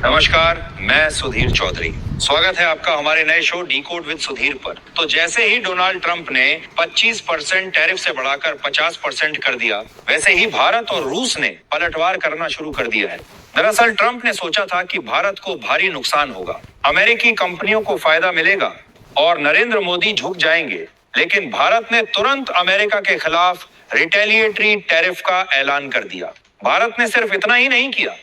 नमस्कार, मैं सुधीर चौधरी। स्वागत है आपका हमारे नए show D code with Sudhir पर। तो जैसे ही डोनाल्ड ट्रंप ने 25% टैरिफ से बढ़ाकर 50% कर दिया, वैसे ही भारत और रूस ने पलटवार करना शुरू कर दिया है। दरअसल ट्रंप ने सोचा था कि भारत को भारी नुकसान होगा, अमेरिकी कंपनियों को फायदा मिलेगा और नरेंद्र मोदी झुक जाएंगे, लेकिन भारत ने तुरंत अमेरिका के खिलाफ रिटेलिएटरी टैरिफ का ऐलान कर दिया। भारत ने सिर्फ इतना ही नहीं किया,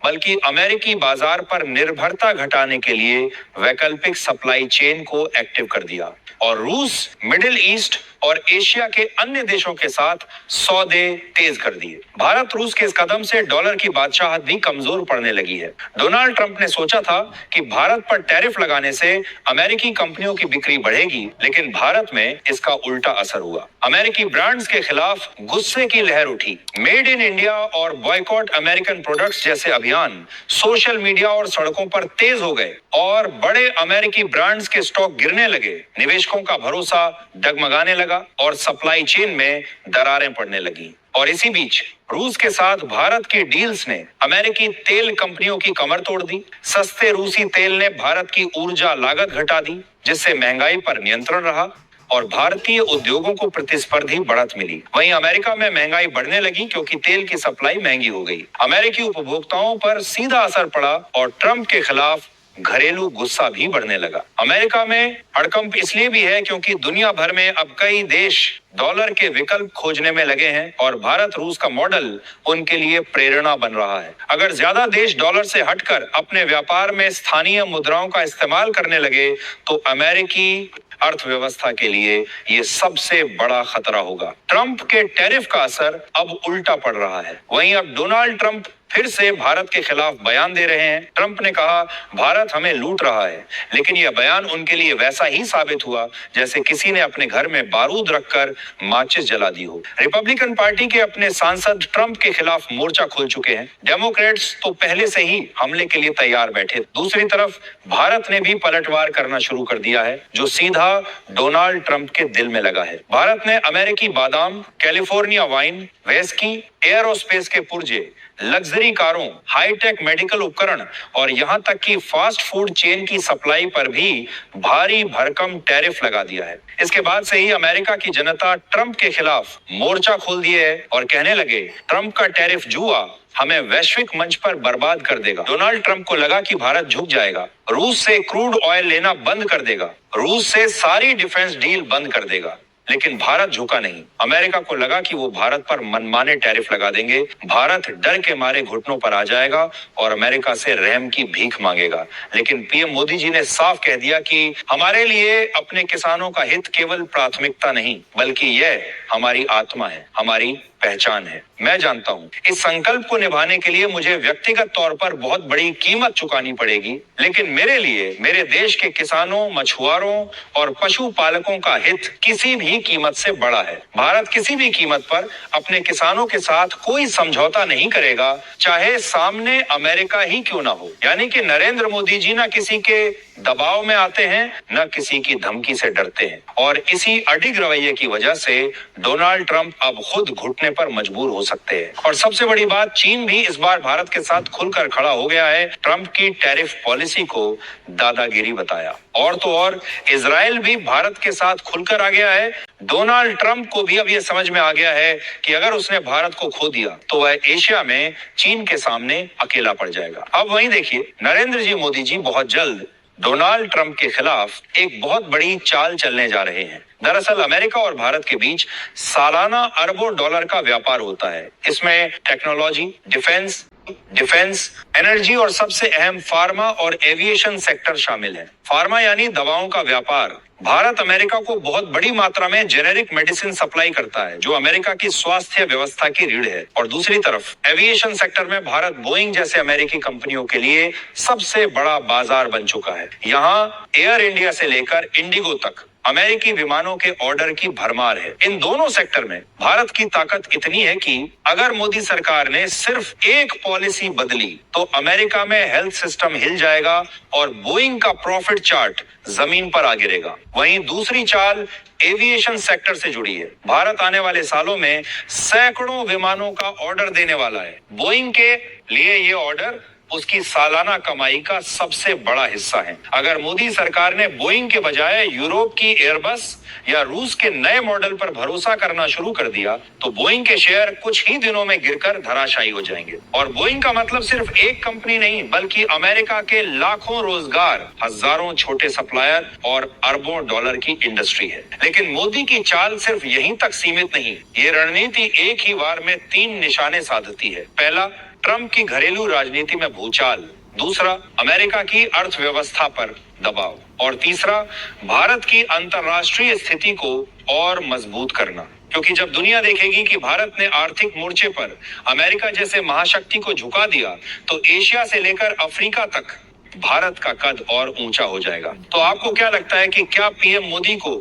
बल्कि अमेरिकी बाजार पर निर्भरता घटाने के लिए वैकल्पिक सप्लाई चेन को एक्टिव कर दिया और रूस, मिडिल ईस्ट और एशिया के अन्य देशों के साथ सौदे तेज कर दिए। भारत रूस के इस कदम से डॉलर की बादशाहत भी कमजोर पड़ने लगी है। डोनाल्ड ट्रंप ने सोचा था कि भारत पर टैरिफ लगाने से अमेरिकी कंपनियों की बिक्री बढ़ेगी, लेकिन भारत में इसका उल्टा असर हुआ। अमेरिकी ब्रांड्स के खिलाफ गुस्से की लहर उठी। मेड इन इंडिया और बॉयकॉट अमेरिकन प्रोडक्ट्स जैसे अभियान सोशल मीडिया और सड़कों पर तेज हो गए और बड़े अमेरिकी ब्रांड्स के स्टॉक गिरने लगे। निवेशकों का भरोसा डगमगाने लगा और सप्लाई चेन में दरारें पड़ने लगी। और इसी बीच रूस के साथ भारत की डील्स ने अमेरिकी तेल कंपनियों की कमर तोड़ दी। सस्ते रूसी तेल ने भारत की ऊर्जा लागत घटा दी, जिससे महंगाई पर नियंत्रण रहा और भारतीय उद्योगों को प्रतिस्पर्धी बढ़त मिली। वहीं अमेरिका में महंगाई बढ़ने लगी क्योंकि तेल की सप्लाई महंगी हो गई। अमेरिकी उपभोक्ताओं पर सीधा असर पड़ा और ट्रंप के खिलाफ घरेलू गुस्सा भी बढ़ने लगा। अमेरिका में हड़कंप इसलिए भी है क्योंकि दुनिया भर में अब कई देश डॉलर के विकल्प खोजने में लगे हैं और भारत रूस का मॉडल उनके लिए प्रेरणा बन रहा है। अगर ज्यादा देश डॉलर से हटकर अपने व्यापार में स्थानीय मुद्राओं का इस्तेमाल करने लगे तो अमेरिकी अर्थव्यवस्था के लिए ये सबसे बड़ा खतरा होगा। ट्रंप के टैरिफ का असर अब उल्टा पड़ रहा है। वहीं अब डोनाल्ड ट्रंप फिर से भारत के खिलाफ बयान दे रहे हैं। ट्रंप ने कहा, भारत हमें लूट रहा है, लेकिन यह बयान उनके लिए वैसा ही साबित हुआ जैसे किसी ने अपने घर में बारूद रखकर माचिस जला दी हो। रिपब्लिकन पार्टी के अपने सांसद ट्रंप के खिलाफ मोर्चा खोल चुके हैं। डेमोक्रेट्स तो पहले से ही हमले के लिए तैयार बैठे। दूसरी तरफ भारत ने भी पलटवार करना शुरू कर दिया है, जो सीधा डोनाल्ड ट्रंप के दिल में लगा है। भारत ने अमेरिकी बादाम, कैलिफोर्निया वाइन, वेस्की, एयरोस्पेस के पुर्जे, लग्जरी कारों, हाईटेक मेडिकल उपकरण और यहां तक कि फास्ट फूड चेन की सप्लाई पर भी भारी भरकम टैरिफ लगा दिया है। इसके बाद से ही अमेरिका की जनता ट्रंप के खिलाफ मोर्चा खोल दिए है और कहने लगे, ट्रंप का टैरिफ जुआ हमें वैश्विक मंच पर बर्बाद कर देगा। डोनाल्ड ट्रंप को लगा कि भारत झुक जाएगा, रूस से क्रूड ऑयल लेना बंद कर देगा, रूस से सारी डिफेंस डील बंद कर देगा, लेकिन भारत झुका नहीं। अमेरिका को लगा कि वो भारत पर मनमाने टैरिफ लगा देंगे। भारत डर के मारे घुटनों पर आ जाएगा और अमेरिका से रहम की भीख मांगेगा। लेकिन पीएम मोदी जी ने साफ कह दिया कि हमारे लिए अपने किसानों का हित केवल प्राथमिकता नहीं, बल्कि यह हमारी आत्मा है, हमारी पहचान है। मैं जानता हूं इस संकल्प को निभाने के लिए मुझे व्यक्तिगत तौर पर बहुत बड़ी कीमत चुकानी पड़ेगी, लेकिन मेरे लिए मेरे देश के किसानों, मछुआरों और पशुपालकों का हित किसी भी कीमत से बड़ा है। भारत किसी भी कीमत पर अपने किसानों के साथ कोई समझौता नहीं करेगा, चाहे सामने अमेरिका ही क्यों ना हो। यानी कि नरेंद्र मोदी जी ना किसी के दबाव में आते हैं, न किसी की धमकी से डरते हैं और इसी अडिग रवैये की वजह से डोनाल्ड ट्रंप अब खुद घुटने पर मजबूर हो सकते हैं। और सबसे बड़ी बात, चीन भी इस बार भारत के साथ खुलकर खड़ा हो गया है। ट्रंप की टैरिफ पॉलिसी को दादागिरी बताया। और तो और इजराइल भी भारत के साथ खुलकर आ गया है। डोनाल्ड ट्रंप को भी अब यह समझ में आ गया है कि अगर उसने भारत को खो दिया तो वह एशिया में चीन के सामने अकेला पड़ जाएगा। अब वहीं देखिए, नरेंद्र जी मोदी जी बहुत जल्द डोनाल्ड ट्रंप के खिलाफ एक बहुत बड़ी चाल चलने जा रहे हैं। दरअसल अमेरिका और भारत के बीच सालाना अरबों डॉलर का व्यापार होता है। इसमें टेक्नोलॉजी, डिफेंस, एनर्जी और सबसे अहम फार्मा और एविएशन सेक्टर शामिल है। फार्मा यानी दवाओं का व्यापार। भारत अमेरिका को बहुत बड़ी मात्रा में जेनेरिक मेडिसिन सप्लाई करता है, जो अमेरिका की स्वास्थ्य व्यवस्था की रीढ़ है। और दूसरी तरफ एविएशन सेक्टर में भारत बोइंग जैसे अमेरिकी कंपनियों के लिए सबसे बड़ा बाजार बन चुका है। यहाँ एयर इंडिया से लेकर इंडिगो तक अमेरिकी विमानों के ऑर्डर की भरमार है। इन दोनों सेक्टर में भारत की ताकत इतनी है कि अगर मोदी सरकार ने सिर्फ एक पॉलिसी बदली तो अमेरिका में हेल्थ सिस्टम हिल जाएगा और बोइंग का प्रॉफिट चार्ट जमीन पर आ गिरेगा। वहीं दूसरी चाल एविएशन सेक्टर से जुड़ी है। भारत आने वाले सालों में सैकड़ों विमानों का ऑर्डर देने वाला है। बोइंग के लिए ये ऑर्डर उसकी सालाना कमाई का सबसे बड़ा हिस्सा है। अगर मोदी सरकार ने बोइंग के बजाय यूरोप की एयरबस या रूस के नए मॉडल पर भरोसा करना शुरू कर दिया तो बोइंग के शेयर कुछ ही दिनों में गिरकर धराशायी हो जाएंगे। और बोइंग का मतलब सिर्फ एक कंपनी नहीं बल्कि अमेरिका के लाखों रोजगार, हजारों छोटे सप्लायर और अरबों डॉलर की इंडस्ट्री है। लेकिन मोदी की चाल सिर्फ यहीं तक सीमित नहीं, ये रणनीति एक ही वार में 3 निशाने साधती है। पहला, ट्रंप की घरेलू राजनीति में भूचाल। दूसरा, अमेरिका की अर्थव्यवस्था पर दबाव। और तीसरा, भारत की अंतर्राष्ट्रीय स्थिति को और मजबूत करना। क्योंकि जब दुनिया देखेगी कि भारत ने आर्थिक मोर्चे पर अमेरिका जैसे महाशक्ति को झुका दिया तो एशिया से लेकर अफ्रीका तक भारत का कद और ऊंचा हो जाएगा। तो आपको क्या लगता है कि क्या पीएम मोदी को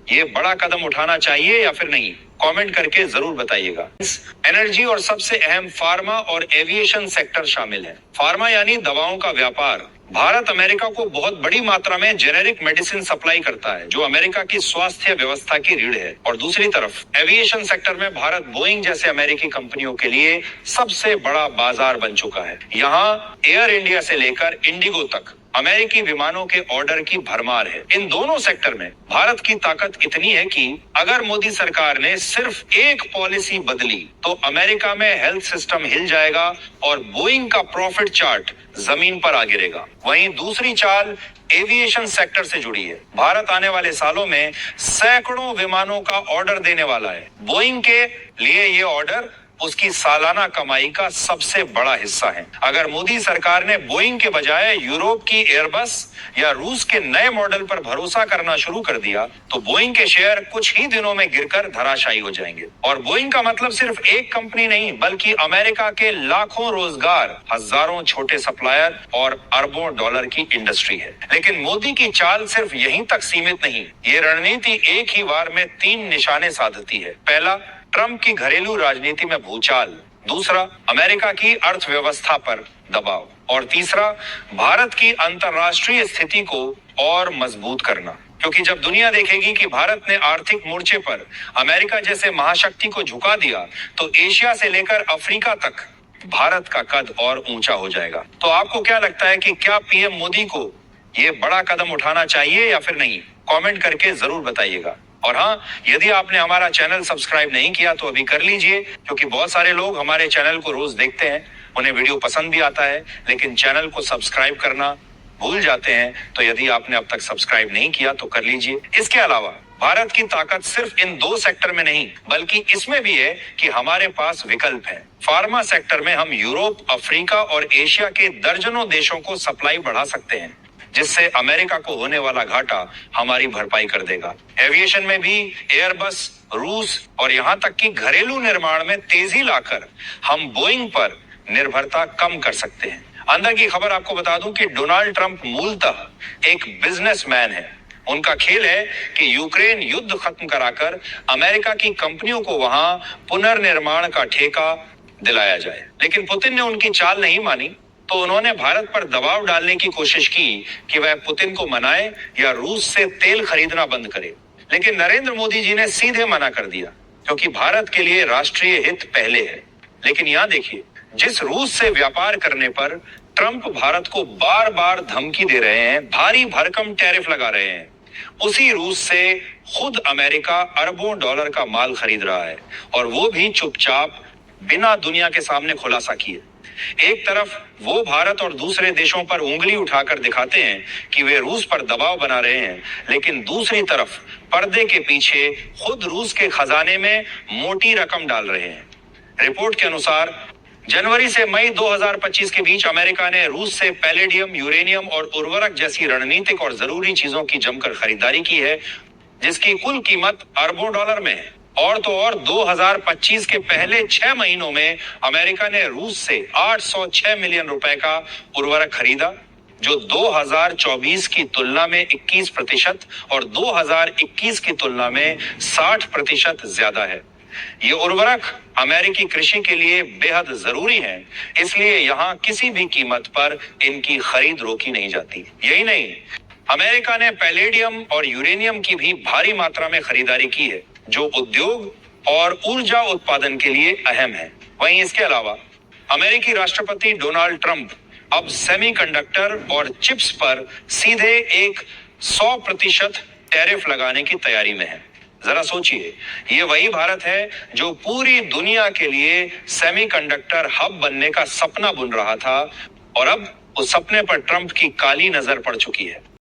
ये बड़ा कदम उठाना चाहिए या फिर नहीं? कमेंट करके जरूर बताइएगा। एनर्जी और सबसे अहम फार्मा और एविएशन सेक्टर शामिल है। फार्मा यानी दवाओं का व्यापार। भारत अमेरिका को बहुत बड़ी मात्रा में जेनेरिक मेडिसिन सप्लाई करता है जो अमेरिका की स्वास्थ्य व्यवस्था की रीढ़ है। और दूसरी तरफ एविएशन सेक्टर में भारत बोइंग जैसे अमेरिकी कंपनियों के लिए सबसे बड़ा बाजार बन चुका है। यहाँ एयर इंडिया से लेकर इंडिगो तक अमेरिकी विमानों के ऑर्डर की भरमार है। इन दोनों सेक्टर में भारत की ताकत इतनी है कि अगर मोदी सरकार ने सिर्फ एक पॉलिसी बदली तो अमेरिका में हेल्थ सिस्टम हिल जाएगा और बोइंग का प्रॉफिट चार्ट जमीन पर आ गिरेगा। वहीं दूसरी चाल एविएशन सेक्टर से जुड़ी है। भारत आने वाले सालों में सैकड़ों विमानों का ऑर्डर देने वाला है। बोइंग के लिए ये ऑर्डर उसकी सालाना कमाई का सबसे बड़ा हिस्सा है। अगर मोदी सरकार ने बोइंग के बजाय यूरोप की एयरबस या रूस के नए मॉडल पर भरोसा करना शुरू कर दिया तो बोइंग के शेयर कुछ ही दिनों में गिरकर धराशायी हो जाएंगे। और बोइंग का मतलब सिर्फ एक कंपनी नहीं बल्कि अमेरिका के लाखों रोजगार, हजारों छोटे सप्लायर और अरबों डॉलर की इंडस्ट्री है। लेकिन मोदी की चाल सिर्फ यहीं तक सीमित नहीं, ये रणनीति एक ही वार में 3 निशाने साधती है। पहला, ट्रंप की घरेलू राजनीति में भूचाल। दूसरा, अमेरिका की अर्थव्यवस्था पर दबाव। और तीसरा, भारत की अंतर्राष्ट्रीय स्थिति को और मजबूत करना। क्योंकि जब दुनिया देखेगी कि भारत ने आर्थिक मोर्चे पर अमेरिका जैसे महाशक्ति को झुका दिया तो एशिया से लेकर अफ्रीका तक भारत का कद और ऊंचा हो जाएगा। तो आपको क्या लगता है कि क्या पीएम मोदी को ये बड़ा कदम उठाना चाहिए या फिर नहीं? कमेंट करके जरूर बताइएगा। और हाँ, यदि आपने हमारा चैनल सब्सक्राइब नहीं किया तो अभी कर लीजिए, क्योंकि बहुत सारे लोग हमारे चैनल को रोज देखते हैं, उन्हें वीडियो पसंद भी आता है लेकिन चैनल को सब्सक्राइब करना भूल जाते हैं। तो यदि आपने अब तक सब्सक्राइब नहीं किया तो कर लीजिए। इसके अलावा भारत की ताकत सिर्फ इन 2 सेक्टर में नहीं बल्कि इसमें भी है कि हमारे पास विकल्प है। फार्मा सेक्टर में हम यूरोप, अफ्रीका और एशिया के दर्जनों देशों को सप्लाई बढ़ा सकते हैं जिससे अमेरिका को होने वाला घाटा हमारी भरपाई कर देगा। एविएशन में भी एयरबस, रूस और यहाँ तक कि घरेलू निर्माण में तेजी लाकर हम बोइंग पर निर्भरता कम कर सकते हैं। अंदर की खबर आपको बता दूं कि डोनाल्ड ट्रंप मूलतः एक बिजनेसमैन है। उनका खेल है कि यूक्रेन युद्ध खत्म कराकर अमेरिका की कंपनियों को वहां पुनर्निर्माण का ठेका दिलाया जाए। लेकिन पुतिन ने उनकी चाल नहीं मानी तो उन्होंने भारत पर दबाव डालने की कोशिश की कि वह पुतिन को मनाए या रूस से तेल खरीदना बंद करे। लेकिन नरेंद्र मोदी जी ने सीधे मना कर दिया क्योंकि भारत के लिए राष्ट्रीय हित पहले है। लेकिन यहाँ देखिए, जिस रूस से व्यापार करने पर ट्रंप भारत को बार बार धमकी दे रहे हैं, भारी भरकम टैरिफ लगा रहे हैं, उसी रूस से खुद अमेरिका अरबों डॉलर का माल खरीद रहा है और वो भी चुपचाप, बिना दुनिया के सामने खुलासा किए। एक तरफ वो भारत और दूसरे देशों पर उंगली उठाकर दिखाते हैं कि वे रूस पर दबाव बना रहे हैं, लेकिन दूसरी तरफ पर्दे के पीछे खुद रूस के खजाने में मोटी रकम डाल रहे हैं। रिपोर्ट के अनुसार जनवरी से मई 2025 के बीच अमेरिका ने रूस से पैलेडियम, यूरेनियम और उर्वरक जैसी रणनीतिक और जरूरी चीजों की जमकर खरीदारी की है जिसकी कुल कीमत अरबों डॉलर में है। और तो और 2025 के पहले 6 महीनों में अमेरिका ने रूस से 806 मिलियन रुपए का उर्वरक खरीदा जो 2024 की तुलना में 21% और 2021 की तुलना में 60% ज्यादा है। ये उर्वरक अमेरिकी कृषि के लिए बेहद जरूरी है, इसलिए यहाँ किसी भी कीमत पर इनकी खरीद रोकी नहीं जाती। यही नहीं, अमेरिका ने पैलेडियम और यूरेनियम की भी भारी मात्रा में खरीदारी की है जो उद्योग और ऊर्जा उत्पादन के लिए अहम है। वहीं इसके अलावा अमेरिकी राष्ट्रपति डोनाल्ड ट्रंप अब सेमीकंडक्टर और चिप्स पर सीधे एक 100% टैरिफ लगाने की तैयारी में है। जरा सोचिए, ये वही भारत है जो पूरी दुनिया के लिए सेमीकंडक्टर हब बनने का सपना बुन रहा था, और अब उस सपने पर ट्रंप की काली नजर पड़ चुकी है।